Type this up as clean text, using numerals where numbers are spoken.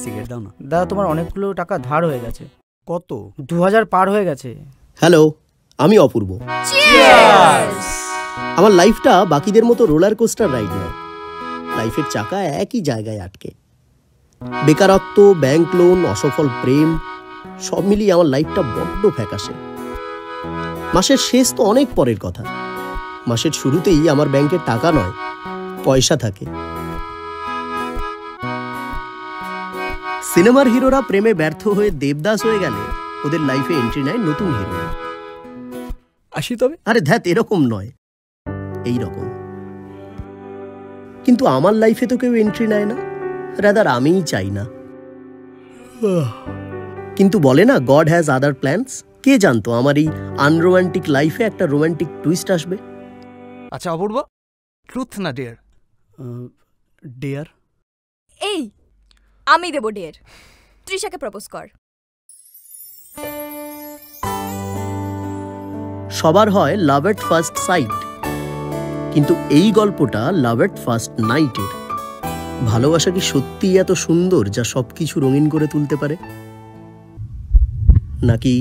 Cigarette দাও না। দাদা তোমার অনেকগুলো টাকা ধার হয়ে গেছে। কত? 2000 পার হয়ে গেছে। হ্যালো, আমি অপূর্ব। আমার লাইফটা বাকিদের মতো রোলার কোস্টার রাইড নয়। লাইফের চাকা একই জায়গায় আটকে। বেকারত্ব, ব্যাংক লোন, অসফল প্রেম সব মিলিয়ে আমার লাইফটা বড্ড ফ্যাকাশে। মাসের শেষ তো অনেক পরের কথা। মাসের শুরুতেই আমার ব্যাংকে টাকা নয়, পয়সা থাকে। সিনেমার হিরোরা প্রেমে ব্যর্থ হয়ে দেবদাস হয়ে গেলে ওদের লাইফে এন্ট্রি নেয় নতুন হিরো। আসি তবে। আরে ধ্যাত, এরকম নয়, এই রকম। কিন্তু আমার লাইফে তো কেউ এন্ট্রি নেয় না, রাদার আমিই চাই না। কিন্তু বলে না, গড হ্যাজ আদার প্ল্যানস। কে জানতো আমার এই আনরোম্যান্টিক লাইফে একটা রোম্যান্টিক টুইস্ট আসবে। আচ্ছা অপূর্ব, ট্রুথ না ডেয়ার? ডেয়ার। এই আমি দেব ডেয়ার। তৃষাকে প্রপোজ কর। সবার হয় লাভ এট ফার্স্ট সাইট, কিন্তু এই গল্পটা লাভ এট ফার্স্ট নাইটের। ভালোবাসা কি সত্যিই এত সুন্দর যা সবকিছু রঙিন করে তুলতে পারে, নাকি